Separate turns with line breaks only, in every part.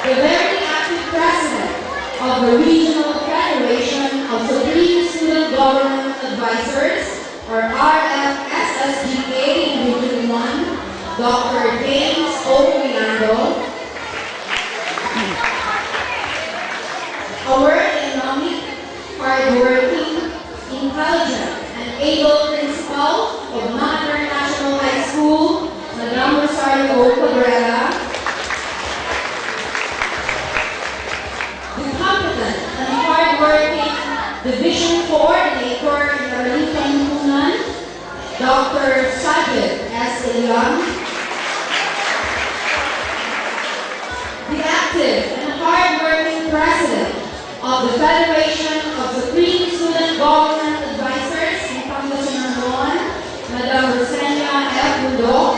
the very active president of the Regional Federation of Supreme Student Government Advisors, or RFSSGK in Region 1, Dr. James O. Milando, our economic, hardworking, intelligent, and able principal of Mother National High School, Madam Rosario O. Cabrera, the competent and hardworking Division Coordinator in Araling Panlipunan, Dr. Sajid S. Ilyang, the active and hardworking President of the Federation of Supreme Student Government Advisors in Pangasinan 1, Madam Rosenia F. Mundo.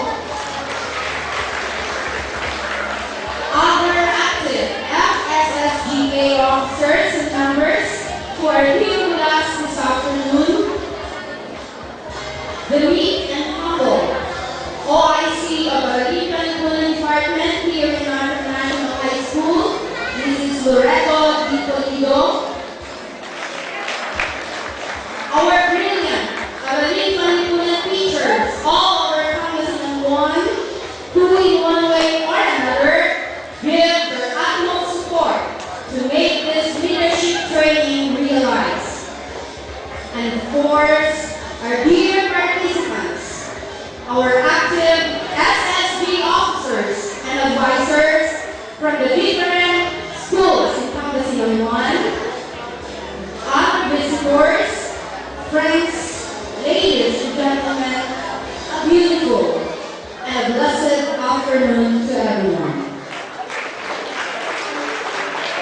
Other active FSSGK officers and members who are here with us this afternoon. The weak and humble OIC of our Panlipunan Department here in our National High School, Mrs. Loreto Di Toledo. Our brilliant Araling Panlipunan teachers, all over Pangasinan 1, who in one way or another give their utmost support to make this leadership training realized. And of course, our dear participants, our active SSG officers and advisors from the different schools in Pangasinan 1, other visitors, friends, ladies and gentlemen, a beautiful and a blessed afternoon to everyone.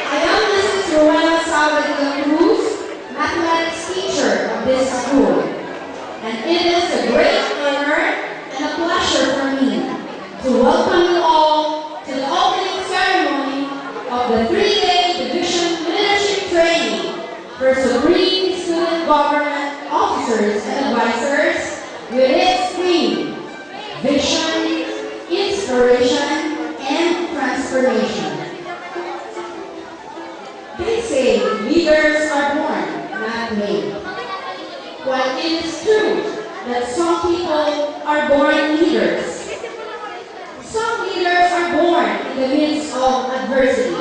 I am Mrs. Rowena Salvador Cruz, mathematics teacher of this school, and it is a great honor and a pleasure for me to welcome you all to the opening ceremony of the 3-day Division Leadership Training for Supreme Student Government Officers and Advisors with its theme, Vision, Inspiration, and Transformation. They say leaders are born, not made. While it is true that some people are born leaders, some leaders are born in the midst of adversity.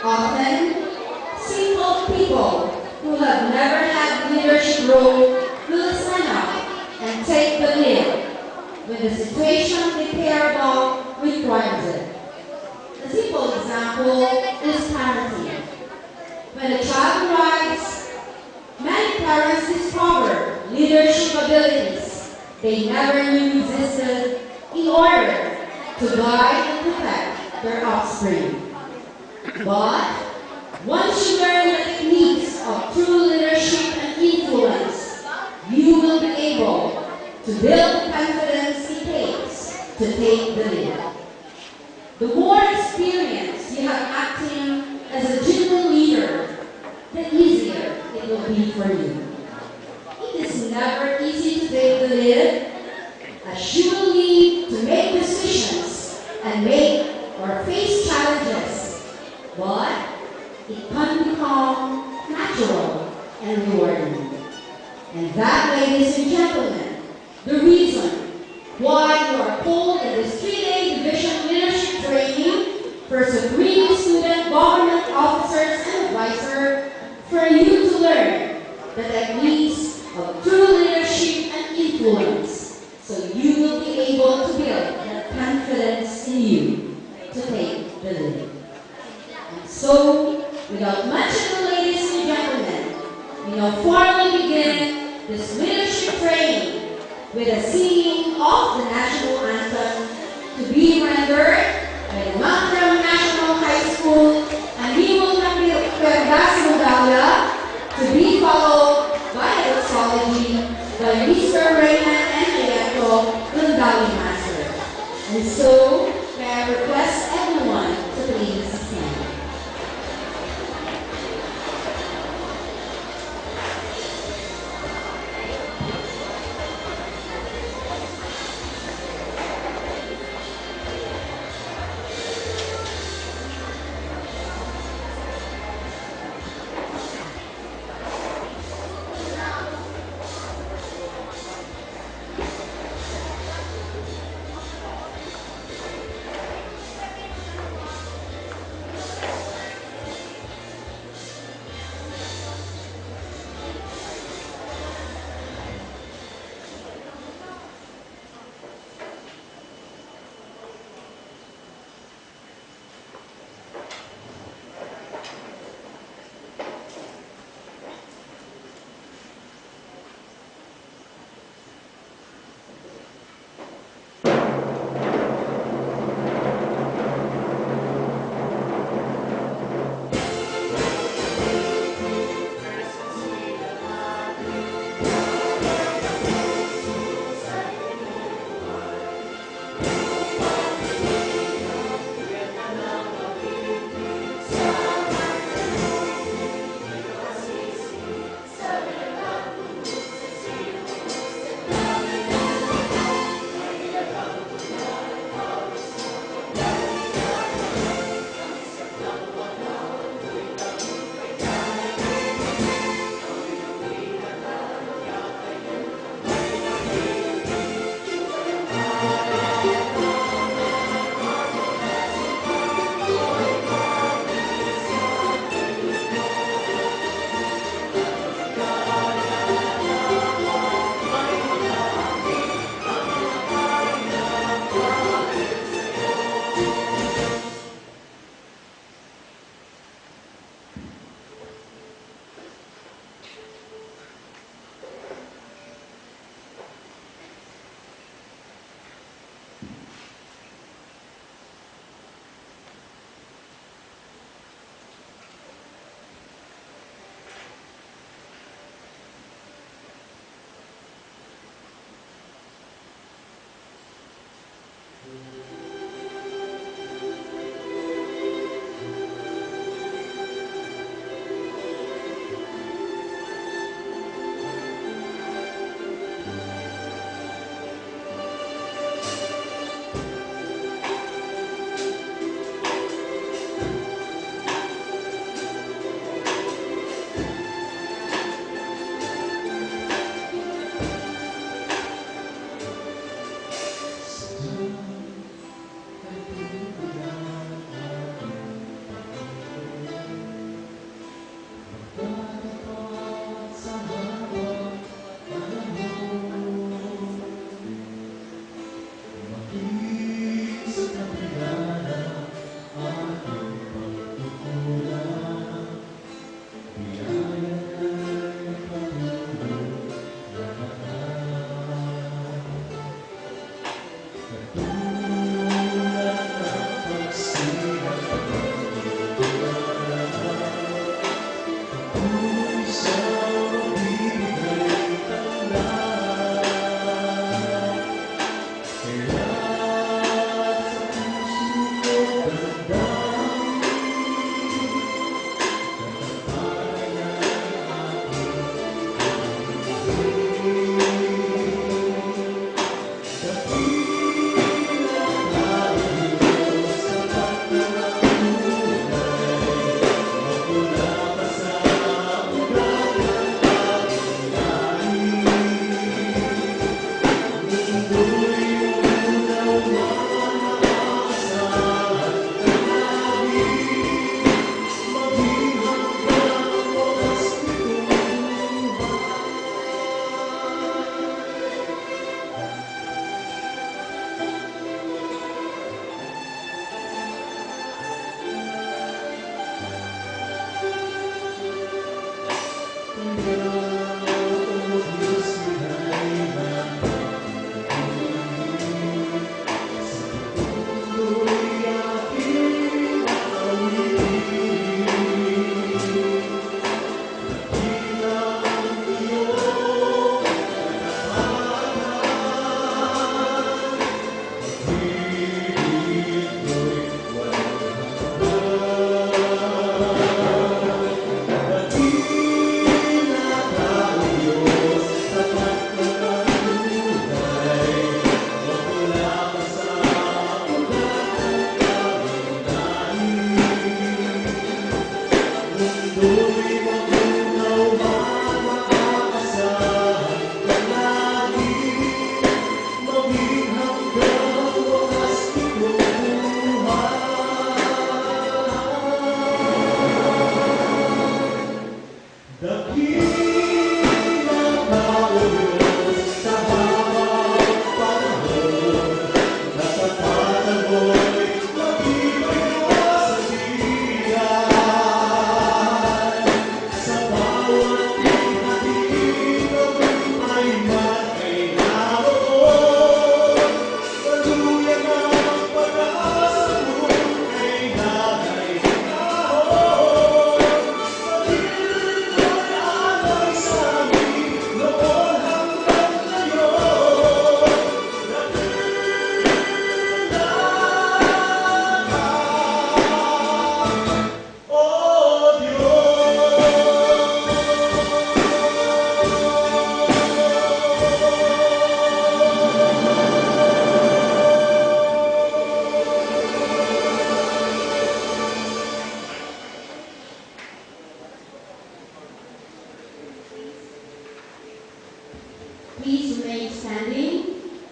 Often, simple people who have never had leadership role will stand up and take the lead when the situation they care about requires it. A simple example is parenting. When a child arrives, many parents discover leadership abilities they never knew existed in order to guide and protect their offspring. But once you learn the techniques of true leadership and influence, you will be able to build the confidence it takes to take the lead. The more experience you have acting as a genuine leader, the easier it will be for you. It is never easy to take the lead, as you will need to make decisions and make or face challenges, but it can become natural and rewarding. And that, ladies and gentlemen, the reason why you are called in this 3-day Division Leadership Training for Supreme Student Government Officers and Advisors, for you to learn the techniques of true leadership and influence, so you will be able to build that confidence in you to take the lead. And so, without much ado, ladies and gentlemen, we now formally begin this leadership training with a singing of the national anthem to be rendered by the Macram National High School, and we will have the Perdas Modalia to be followed by a doxology by Mr. Raymond Enriqueto, Lundawi Master. And so, may I request everyone to please stand.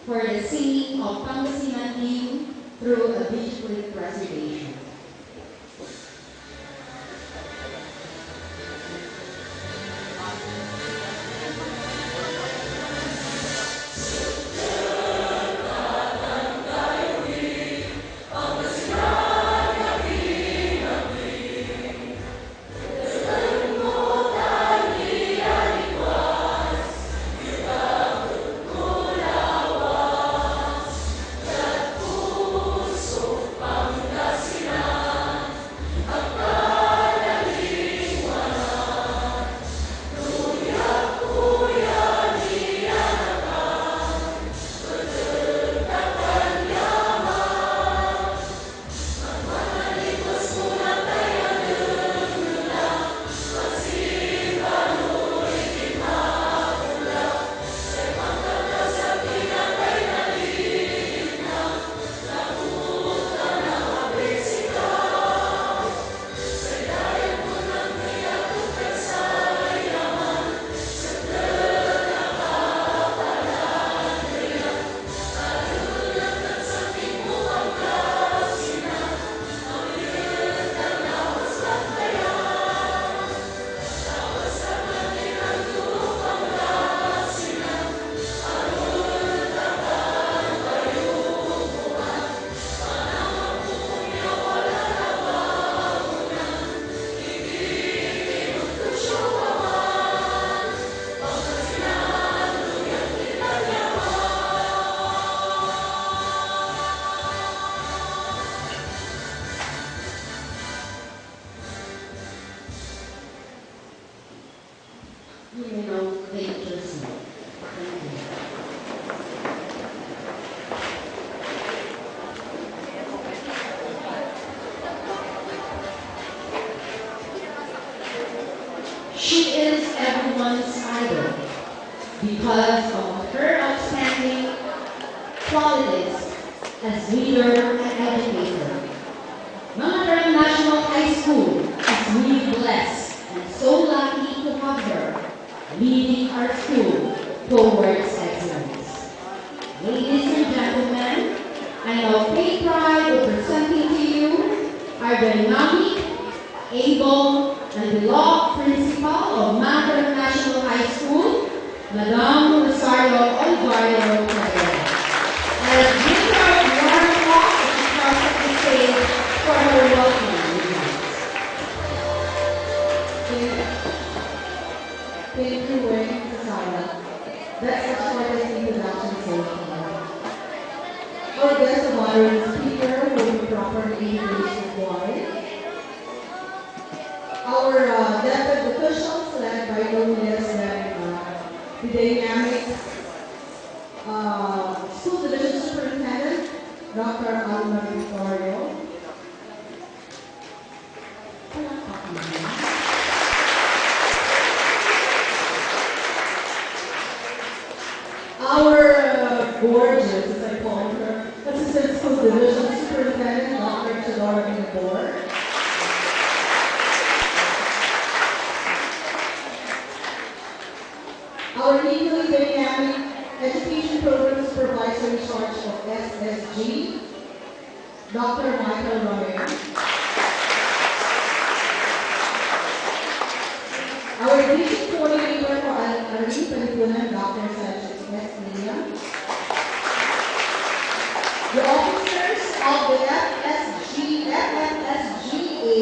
for the singing of Pangasinan Hymn through a digital preservation. You may now take your seat. Thank you. She is everyone's idol because of her outstanding qualities as leader and educator. Mangatarang National High School is really blessed and so lucky to have her leading our school towards excellence. Ladies and gentlemen, I now take pride in presenting to you our dynamic, able, and beloved principal of Mangatarang National High School, Madam Rosario Olivario Pereira. And give her a warm applause as she comes up the stage for her welcome remarks. Thank you, Wayne Casara. That's the shortest introduction so far. Our guest of honor speaker will be properly introduced required. Our deputy officials, led by no less than the dynamic School Division Superintendent, Dr. Alma Victorio. Our gorgeous, as I call her, Assistant School Division Superintendent, Dr. Chidora Minabor. Our legally dynamic Education Program Supervisor in charge of SSG, Dr. Michael Romero. Our Division Coordinator for Aralin Palipunan, Dr. Sanchez S. Liam. The officers of the FFSGA,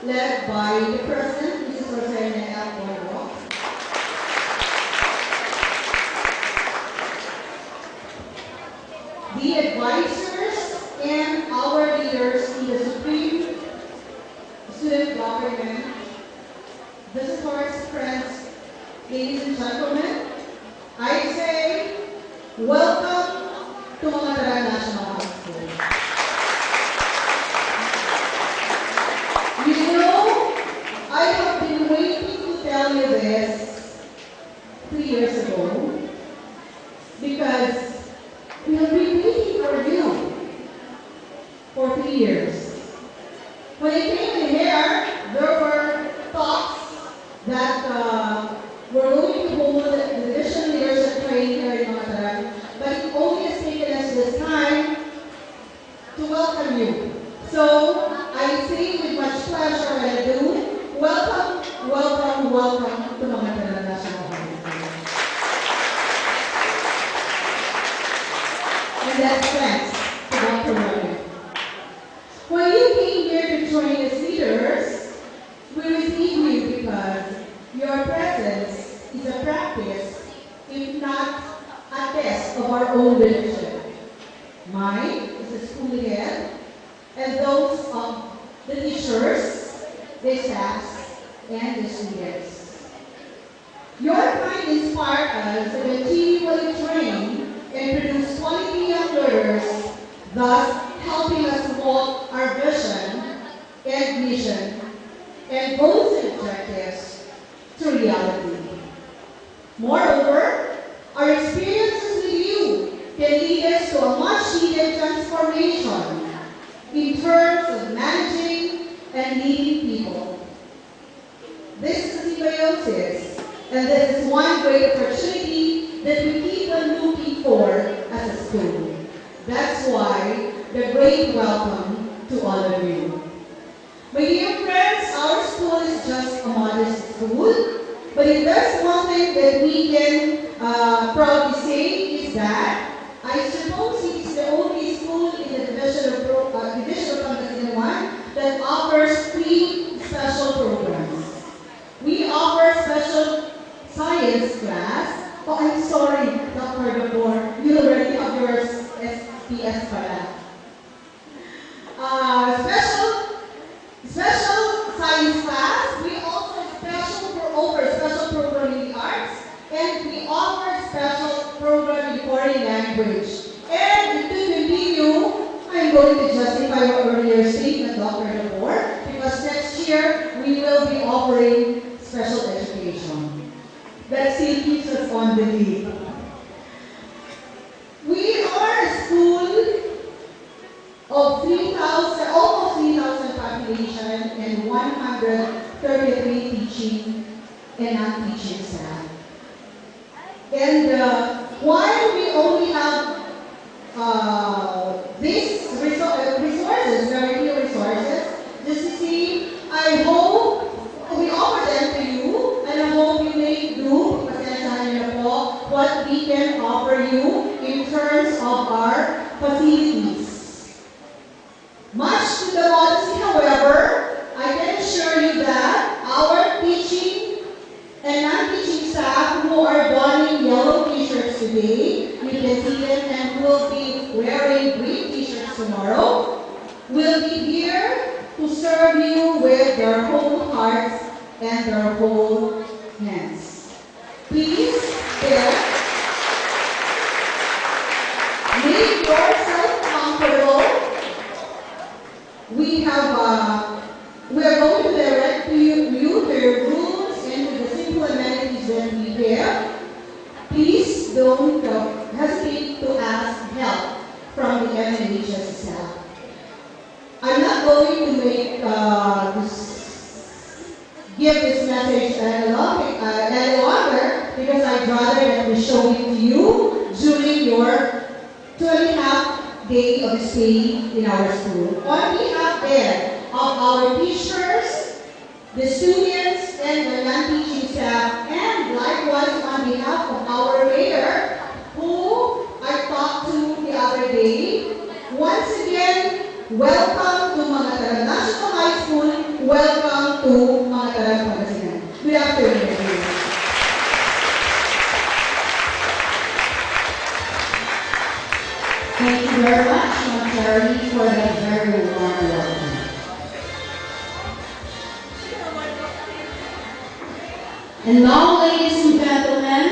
led by the President, Mrs. Rosario L. Bonro. The advisors and our leaders in the Supreme Student Government, visitors, friends, ladies and gentlemen, I say welcome to Mangatarang National High School. You know, I have been waiting to tell you this 3 years ago because we have been waiting for you for 3 years. When I came in here, there were talks that we're going to hold the division leadership training here in Mangatarang, but it only warm welcome to mga taga-national audience. And that's thanks to Dr. Ryan. When you came here to join as leaders, we receive you because your presence is a practice, if not a test of our own leadership. Mine is the school head, and those of the teachers, the staffs, and the students. Your kind inspired us to continually train and produce quality young learners, thus helping us walk our vision and mission and goals and objectives to reality. Moreover, our experiences with you can lead us to a much-needed transformation in terms of managing and leading people. This is a symbiosis, and this is one great opportunity that we keep on looking for as a school. That's why the great welcome to all of you. My dear friends, our school is just a modest school, but if there's one thing that we can proudly say is that I suppose it is the only school in the Division of Pangasinan 1 that offers 3 special programs. We offer special science class. Oh, I'm sorry, Dr. Gabor, you already have your SPS pala. Special science class. We also offer special program in the arts, and we offer special program in foreign language. And to continue, I'm going to justify your earlier statement, Dr. Gabor, because next year we will be offering special education. That still keeps us on the lead. We are a school of 3,000, almost 3,000 population and 133 teaching and non-teaching staff. And while we only have these resources, very few resources, just to see, I hope we offer them to you, and I hope you may do, what we can offer you in terms of our facilities. Much to the modesty, however, I can assure you that our teaching and non-teaching staff who are donning yellow t-shirts today, you can see them and will be wearing green t-shirts tomorrow, will be here to serve you with their whole hearts and their whole hands. Please, make yourself comfortable. We are going to direct you to your rooms and to the simple amenities that we have. Please don't hesitate to ask help from the MNHS staff. I'm not going to give this message any longer because I'd rather that we show it to you during your 2.5 day of stay in our school. On behalf then of our teachers, the students, and the non-teaching staff, and likewise on behalf of our mayor, who I talked to the other day, once again, welcome to mga taga National High School, welcome to mga taga Pangasinan. Good afternoon, everyone.
Thank you very much, Ma'am Charlie, for that very warm welcome. And now, ladies and gentlemen,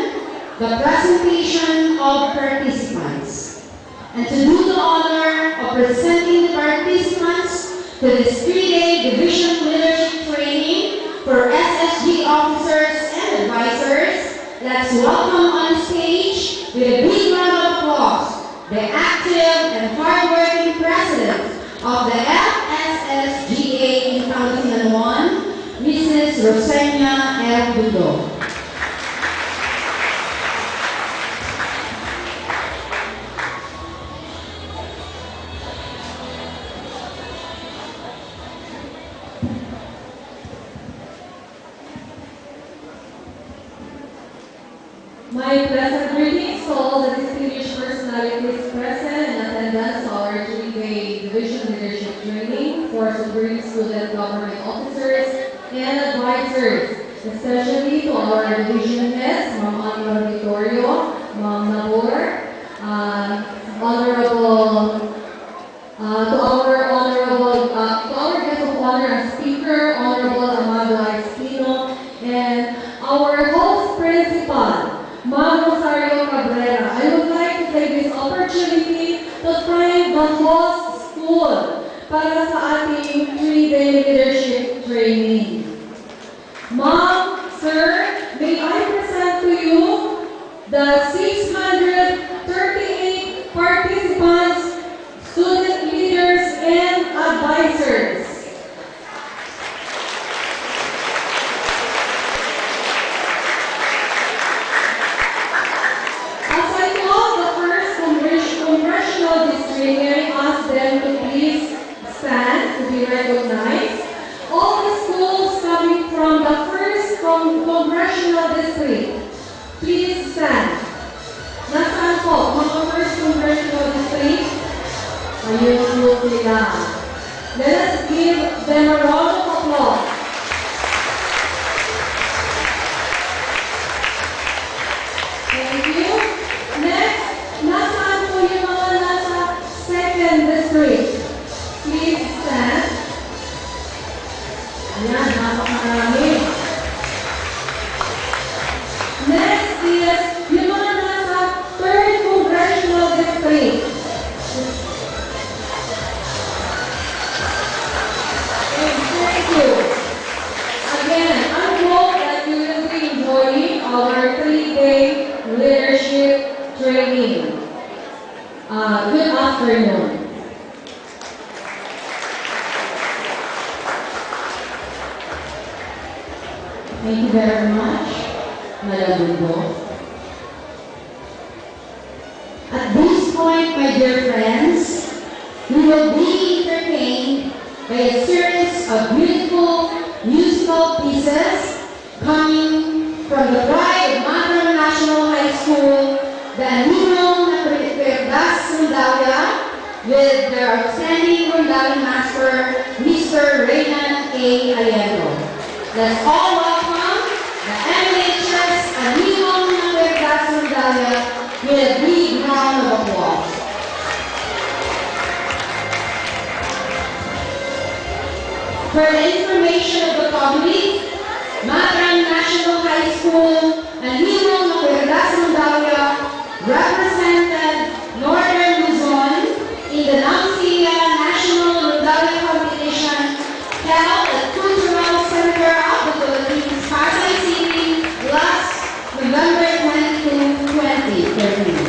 the presentation of participants. And to do the honor of presenting the participants to this 3-day Division Leadership Training for SSG officers and advisors, let's welcome on stage with a big round of applause the active and hardworking president of the FSSGA in Pangasinan 1, Mrs. Rosenia L. Budo.
My pleasant greetings to all the distinguished personalities present in attendance to our 3-day division leadership training for Supreme Student Government Officers and Advisors, especially to our division heads, Ma'am Honorable Vittorio, Ma'am Nabor, Honorable to our guest of honor and speaker, Honorable Amado Espino, and our host principal, Ma'am Rosario Cabrera. I would like to take this opportunity to thank the host school para sa ating 3-day leadership training. Ma'am, sir, may I present to you the 638 participants, student leaders, and advisors. As I call the first congressional district, may I ask them to please stand to be recognized. All the schools coming from the first congressional district, please stand. Nasaan po, mga first congressional district? Ayun po sila. Let us give them a round of applause. Thank you. Next, nasaan po yung mga nasa second district? Please stand. Ayan, napakarami. Next is yung mga nasa third congressional district. Thank you. Again, I hope that you will be enjoying our 3-day leadership training. Good afternoon.
Thank you very much, Madam Bundo. At this point, my dear friends, we will be entertained by a series of beautiful musical pieces coming from the pride of Mataram National High School, the Ninong na Perdas Rondalla, with their outstanding Rondalla master, Mr. Reynan A. Aliento. Let's all welcome the MHS Ninong na Perdas Rondalla with a big round of applause. For the information of the public, Mataram National High School and Ninong na Perdas Rondalla represented Northern Luzon in the NAMSIA National Rondalla Competition held at Cultural Center of the Philippines, Pasay City, last November 22, 2013.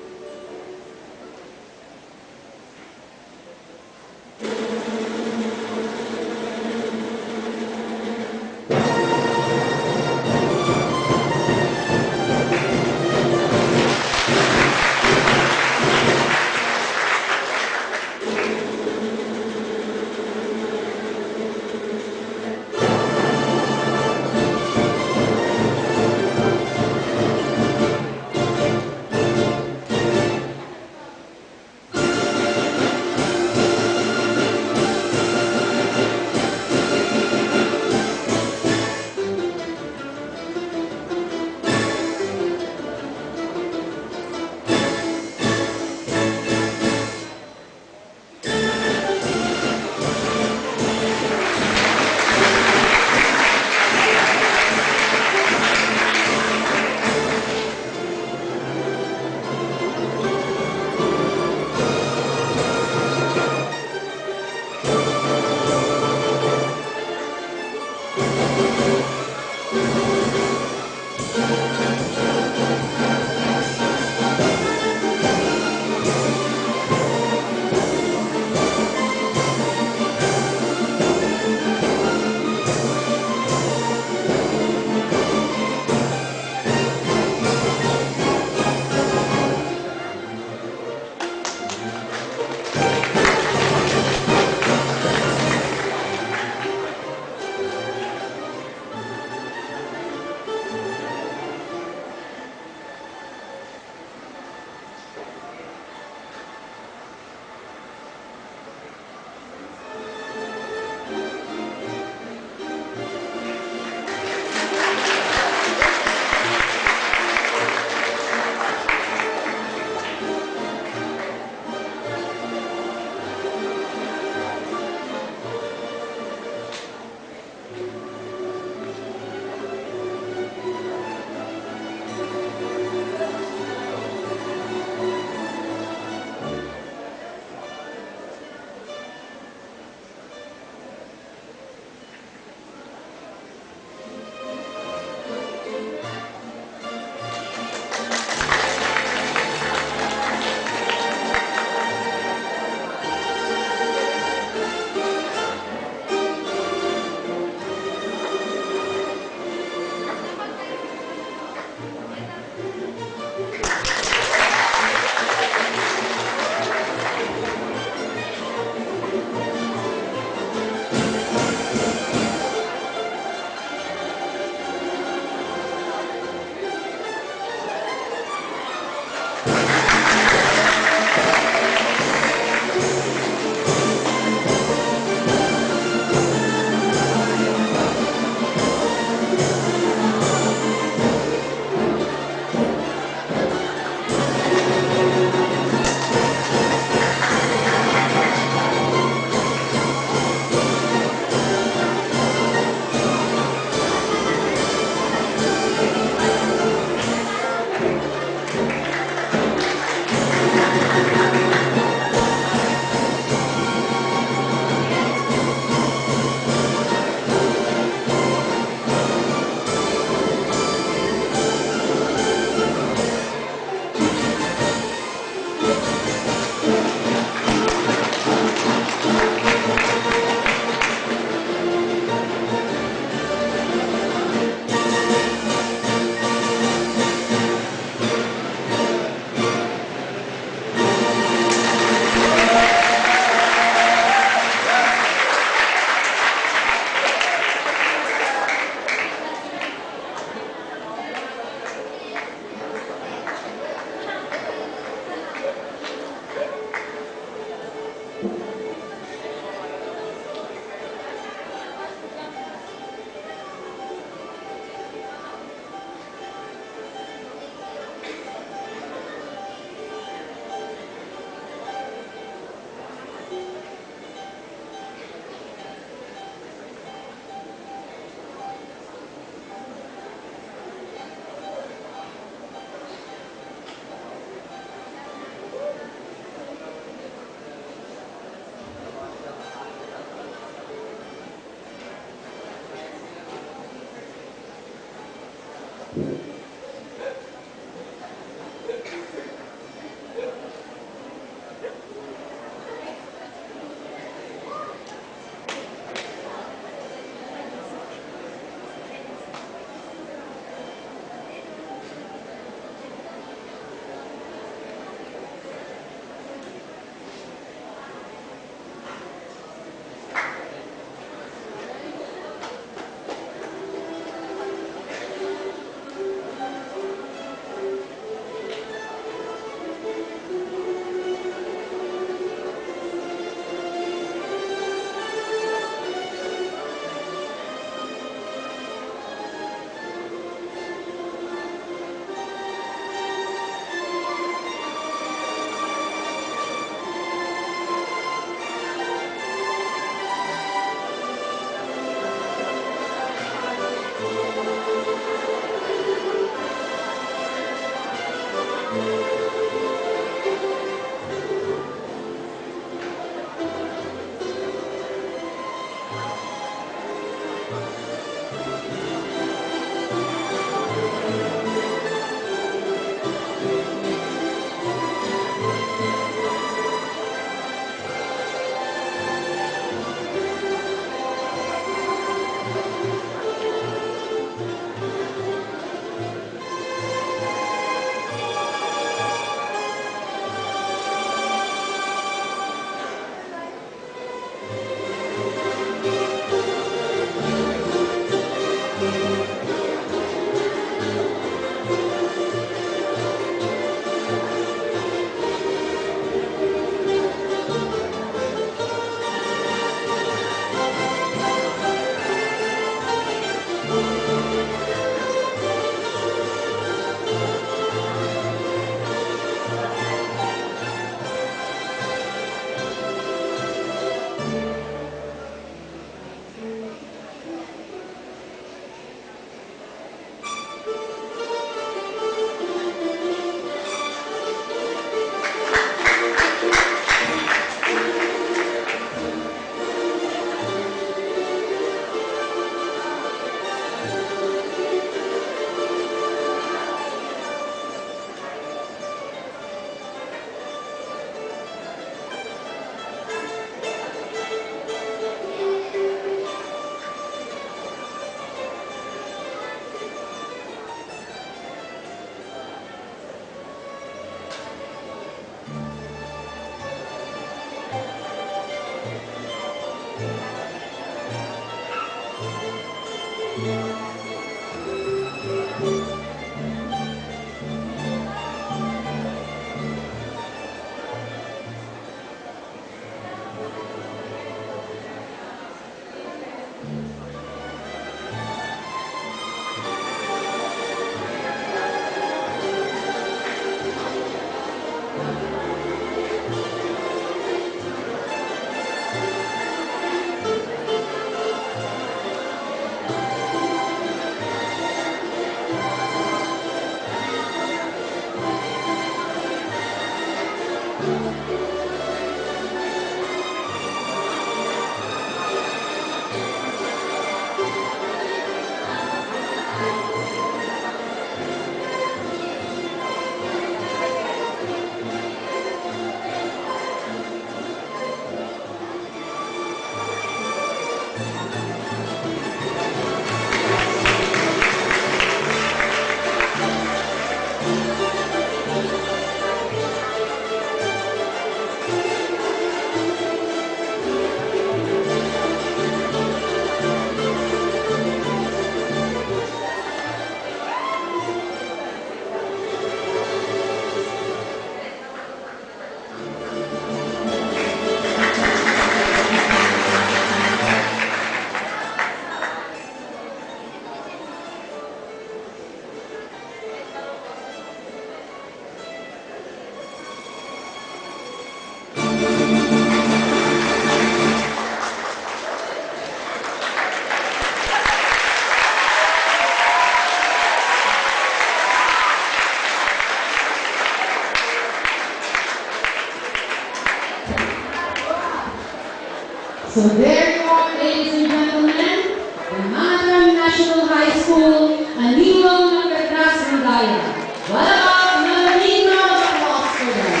So there you are, ladies and gentlemen, the Manhattan National High School, a new round of Petras and Daya. What about another big round of applause for them?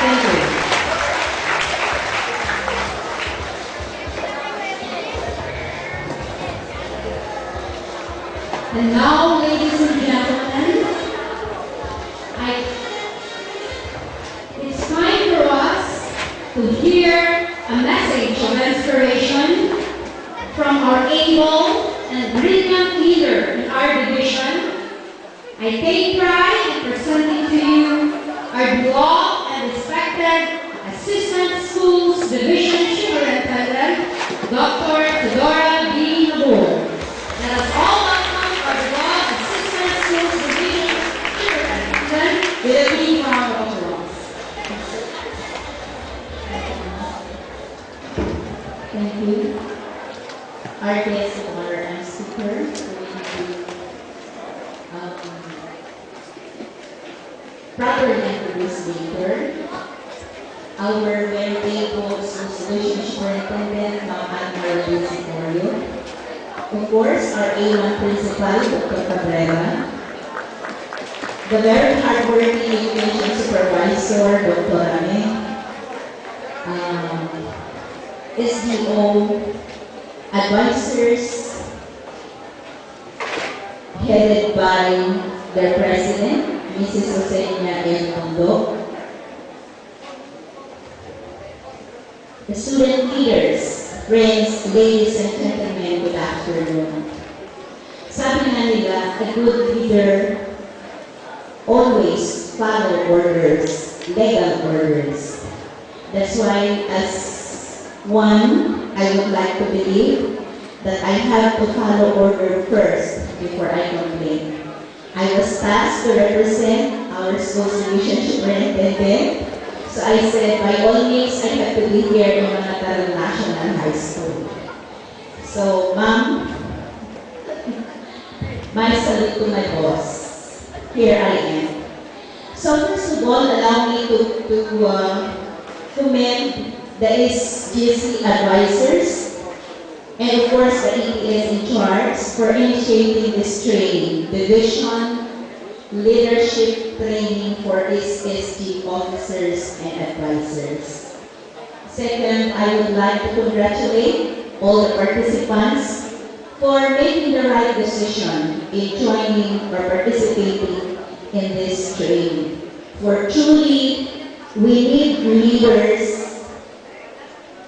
Thank you. And now, ladies and gentlemen, it's time for us to hear a message of inspiration from our able and brilliant leader in our division. I take pride in presenting to you our beloved and respected Assistant Schools Division Superintendent, Dr. Theodora B. Nabor. Let us all welcome our beloved Assistant Schools Division Superintendent with a big round of applause.
Thank you. Our guest of honor and speaker going to properly introduce the leader. our very faithful Association Superintendent, Ma'am Admiral Bisicorio. Of course, our A1 Principal, Dr. Cabrera. The very hardworking Education Supervisor, Dr. Rame. SDO advisors, headed by their President, Mrs. Josenia L. Tondo. The student leaders, friends, ladies and gentlemen, good afternoon. Sabi nga nila, a good leader always follow orders, legal orders. That's why as one, I would like to believe that I have to follow order first before I complain. I was tasked to represent our school solution superintendent. So I said, by all means, I have to be here in Manataran National High School. So, ma'am, my salute to my boss. Here I am. So first of all, allow me to commend the SGC advisors and of course the ETS in charge for initiating this training, the Vision Leadership Training for SSG officers and advisors. Second, I would like to congratulate all the participants for making the right decision in joining or participating in this training. For truly, we need leaders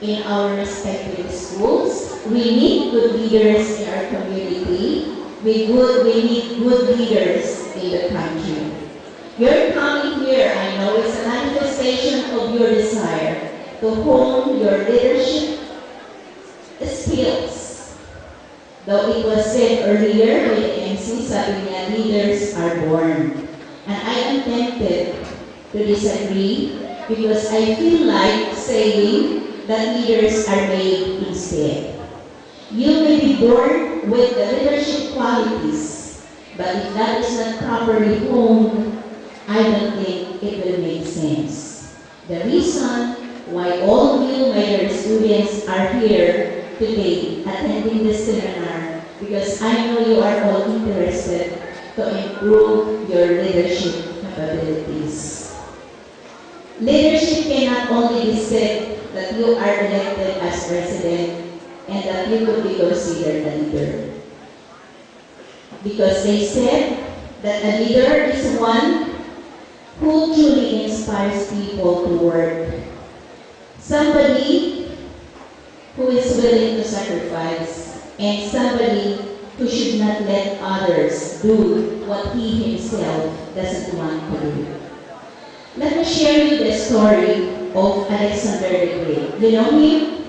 in our respective schools. We need good leaders in our community. We need good leaders in the country. Your coming here, I know, is a manifestation of your desire to hone your leadership skills. Though it was said earlier by the MC, sabi niya, leaders are born. And I am tempted to disagree because I feel like saying that leaders are made instead. You may be born with the leadership qualities, but if that is not properly honed, I don't think it will make sense. The reason why all you, my dear students, are here today attending this seminar, because I know you are all interested to improve your leadership capabilities. Leadership cannot only be said that you are elected as president and that you could be considered a leader. Because they said that a leader is one who truly inspires people to work. Somebody who is willing to sacrifice, and somebody who should not let others do what he himself doesn't want to do. Let me share you the story of Alexander the Great. You know him?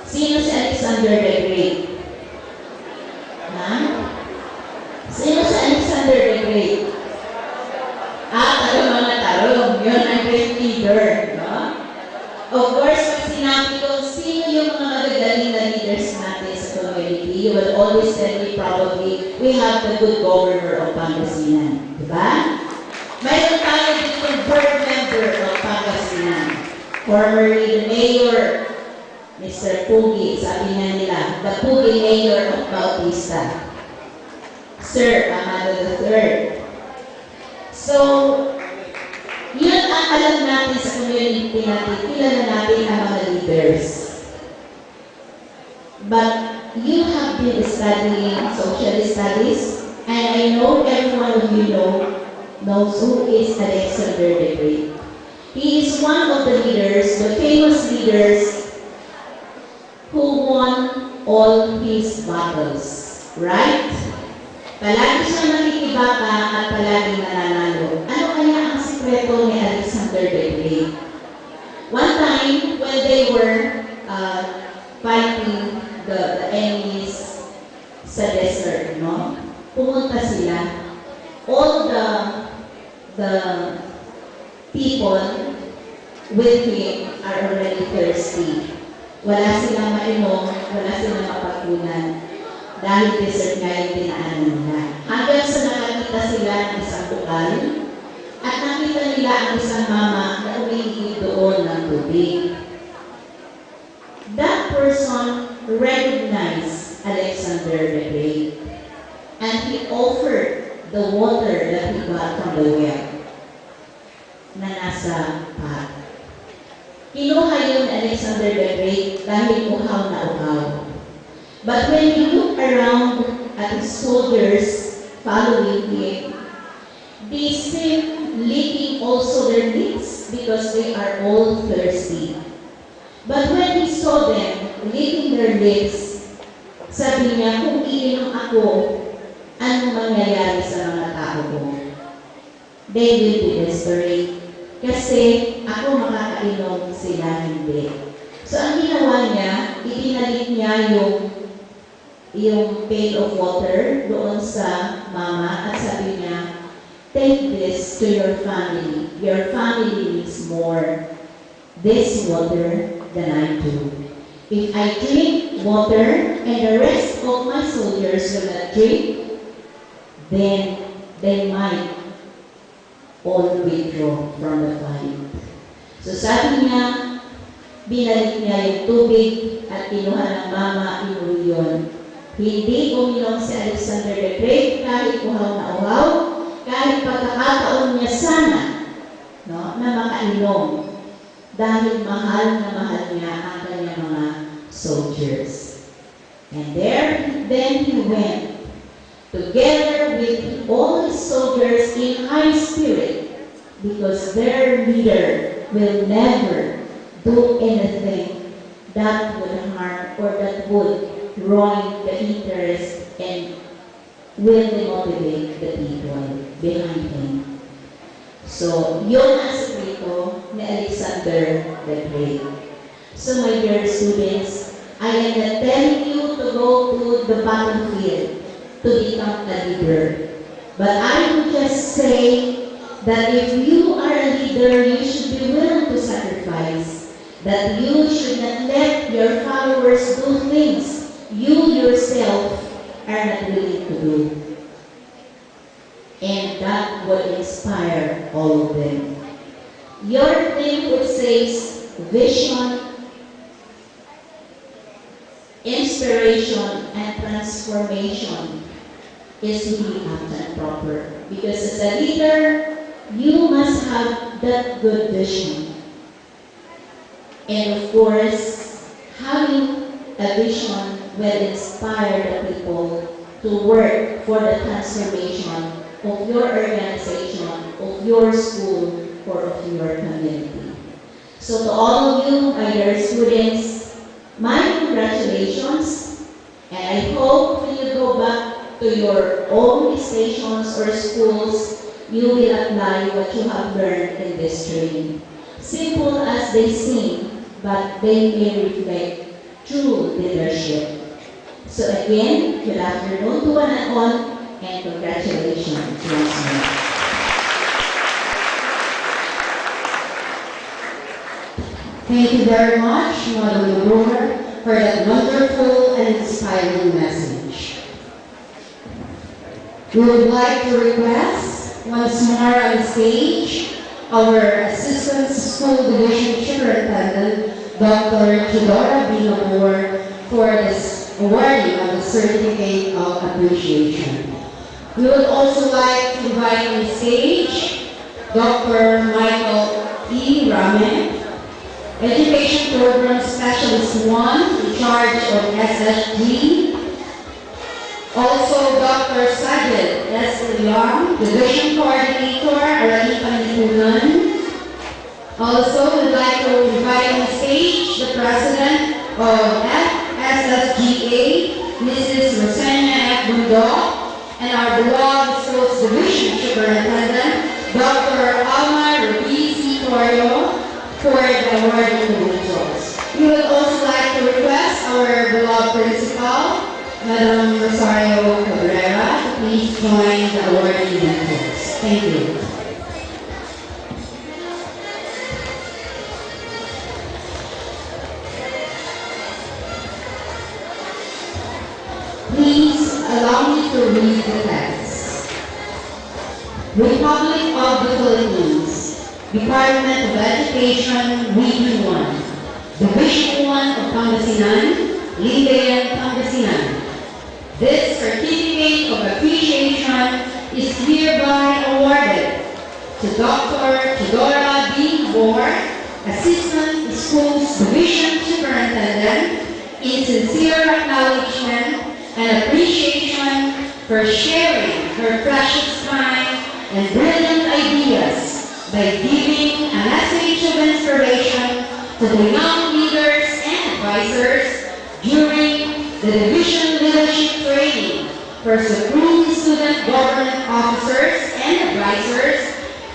Sino si Alexander the Great? Ha? Sino si Alexander the Great? Tarong mga tarong. Yun ang great leader. No? Of course, pag sinabi ko, sino yung mga magagaling na leaders natin sa community, you will always tell me probably, we have the good governor of Pangasinan. Diba? Mayroon tayo dito board member of Pangasinan. Formerly the mayor, Mr. Pugi, sabi nga nila, the Pugi Mayor of Bautista. Sir Amado III. So, yun ang alam natin sa community natin, kilala natin ang mga leaders. But you have been studying social studies, and I know everyone of you knows who is Alexander the Great. He is one of the leaders, the famous leaders, who won all his battles. Right? Palagi siya nakikibaka at palagi nananalo. Ano kaya ang sikreto ni Alexander the Great? One time, when they were fighting the enemies sa desert, no? Pumunta sila. All the people with him are already thirsty. Wala silang mainom, wala silang mapagkunan. Dahil desert nga yung dinaanan nila. Hanggang sa nakakita sila ng isang bukal at nakita nila ang isang mama na umiigib doon ng tubig. That person recognized Alexander the Great, and he offered the water that he got from the well na nasa pot. Kinuha yun ni Alexander the Great dahil uhaw na uhaw. But when you look around at his soldiers following him, they seem licking also their lips because they are all thirsty. But when he saw them licking their lips, sabi niya, kung iinom ako, anong mangyayari sa mga tao ko? They will be desperate. Kasi ako makakainom, sila hindi. So ang ginawa niya, ibinalik niya yung pail of water doon sa mama at sabi niya, take this to your family. Your family needs more this water than I do. If I drink water and the rest of my soldiers will not drink, then they might all withdraw from the fight. So sabi niya, binalik niya yung tubig at kinuha ng mama, inuwi yun. Hindi uminom si Alexander the Great kahit uhaw na uhaw, kahit pagkakataon niya sana na makainom dahil mahal na mahal niya ang kanyang mga soldiers. And then he went together with all his soldiers in high spirit, because their leader will never do anything that would harm or that would ruin the interest and will demotivate the people behind him. So, yun ang sekreto ni Alexander the Great. So, my dear students, I am not telling you to go to the battlefield to become a leader. But I would just say that if you are a leader, you should be willing to sacrifice. That you should not let your followers do things you yourself are not willing to do. And that will inspire all of them. Your thing would say vision, inspiration, and transformation is really apt and proper. Because as a leader, you must have that good vision. And of course, having a vision will inspire the people to work for the transformation of your organization, of your school, or of your community. So to all of you, my dear students, my congratulations, and I hope when you go back to your own stations or schools, you will apply what you have learned in this training. Simple as they seem, but they may reflect true leadership. So again, good afternoon to one and all, and congratulations once more.
Thank you very much, Madam Brewer, for that wonderful and inspiring message. We would like to request once more on stage our Assistant School Division Superintendent, Dr. Chidora Binamor, for this awarding of the Certificate of Appreciation. We would also like to invite on stage Dr. Michael E. Rame, Education Program Specialist 1 in charge of SSG. Also, Dr. Sajid S. Liang, Division Coordinator, Arali Panlipunan. Also, we'd like to invite on stage the President of FSSGA, Mrs. Rosena F. Bundok, and our beloved Schools Division Superintendent, Dr. Alma Rubizi Torio, for the awarding individuals. We would also like to request our beloved Principal, Madam Rosario Cabrera, to please join the awarding individuals. Thank you. Please allow me to read the text. Republic of the Philippines, Department of Education, Region 1, Division 1 of Pangasinan, Lingayen, Pangasinan. This certificate of appreciation is hereby awarded to Dr. Chidora D. Bor, Assistant Schools Division Superintendent, in sincere acknowledgement and appreciation for sharing her precious time and brilliant ideas by giving a message of inspiration to the young leaders and advisors during the Division Leadership Training for Supreme Student Government Officers and Advisors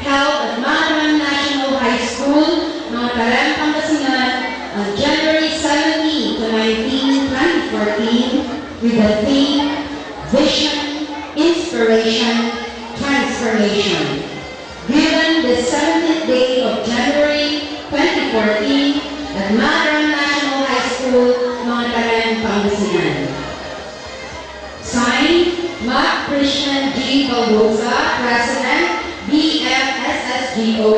held at Manaman National High School, Mangkarem, Pangasinan on January 17 to 19, 2014 with the theme Vision, Inspiration, Transformation. Given the 17th day of January 2014 at Manaman National High School, Mangkarem, Pangasinan. Signed, Mark Christian G. Balboza, President, DFSSGO.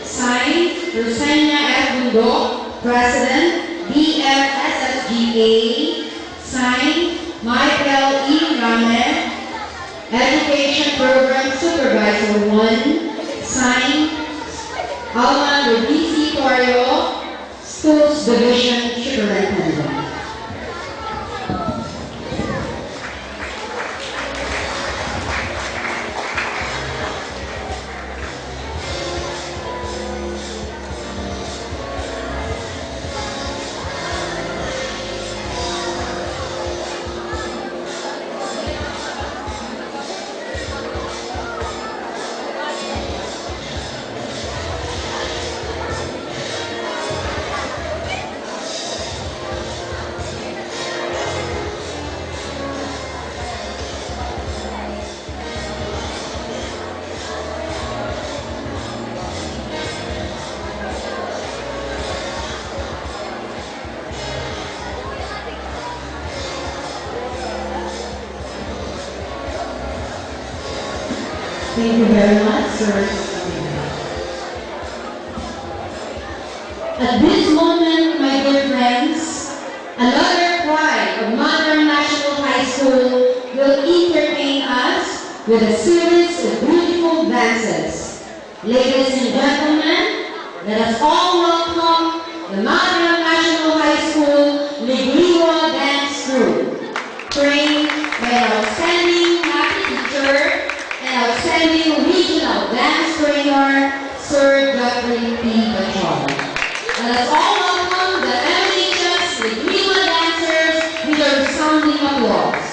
Signed, Rosenia F. Bundok, President, DFSSGA. Signed, Michael E. Rame, Education Program Supervisor 1. Signed, Alman Rodisi Torio, Schools Division Superintendent. Thank you very much, sir. At this moment, my dear friends, another pride of Manaman National High School will entertain us with a series of beautiful dances. Ladies and gentlemen, let us all welcome the Manaman National High School Ligriwa Dance Group, trained by an outstanding math teacher and outstanding regional dance trainer, Sir Jeffrey P. Bachar. Let us all welcome the MHS Ligriwa dancers with a resounding applause.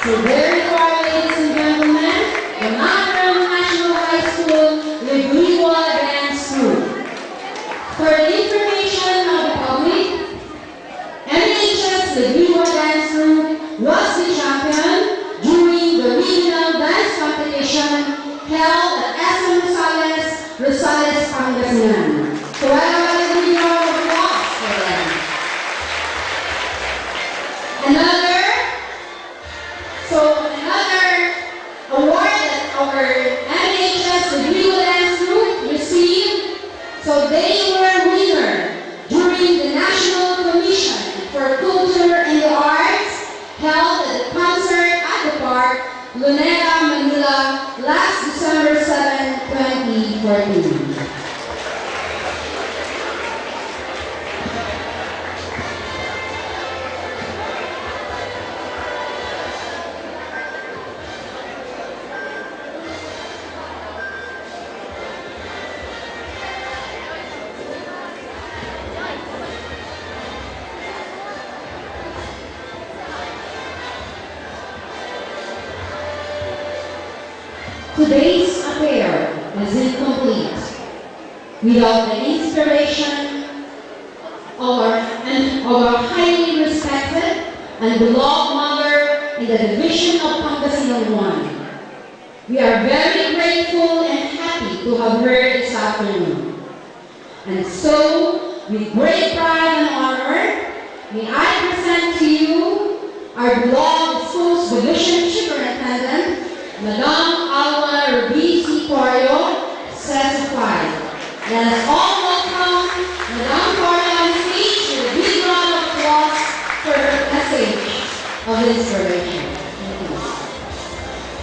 So there you are, ladies and gentlemen, the Mount Vernon National High School Leguiwa Dance Group. For the information of the public, MHS Leguiwa Dance Group was the champion during the regional dance competition held at SM Rosales, Pangasinan. So I have a big round of applause for them. Another award that our MHS Leguiwa Dance Group received. So they were winner during the National Commission for Culture and the Arts held at the concert at the park, Luneta, Manila, last December 7, 2014. Today's affair is incomplete without the inspiration of our highly respected and beloved mother in the division of Pangasinan 1. We are very grateful and happy to have her this afternoon. And so, with great pride and honor, may I present to you our beloved school's division superintendent, Madam Alma Ruby Corio, certified. Let us all welcome Madam Corio on stage with a big round of applause for her message of inspiration.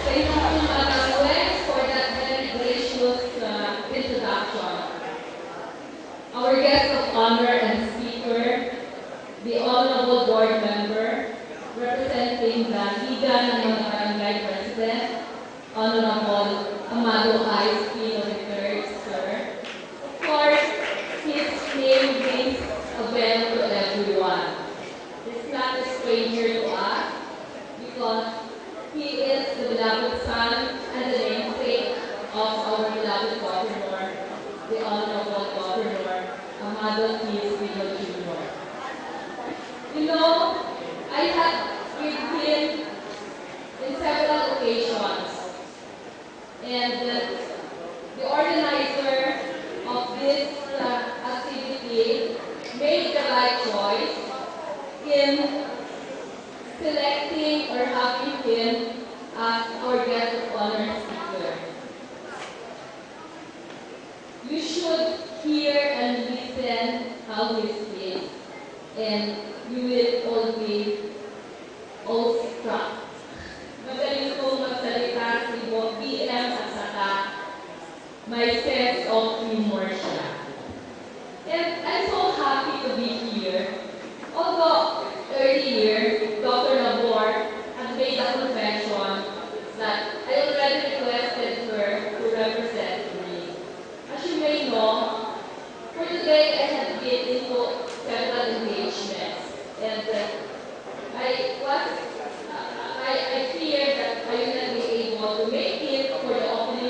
Thank you, Madam Wes, for that very gracious introduction. Our guest of honor and speaker, the Honorable Board Member, representing the Liga ng mga Barangay President, Honorable Amado I. Espino III, sir. Of course, his name rings a bell to everyone. He's not a stranger to us because he is the beloved son and the namesake of our beloved Governor, the Honorable Governor Amado T. Espino Jr. You know, I had with him in several occasions. And the organizer of this activity
in selecting or having him as our guest of honor speaker. You should hear and listen how he speaks, and you will all be awestruck. Magaling kong magsalita si PM at saka may sense of humor siya. And I'm so happy to be here. Although earlier, Dr. Labor had made a confession that I already requested her to represent me. As you may know, for today I had been into several engagements and I was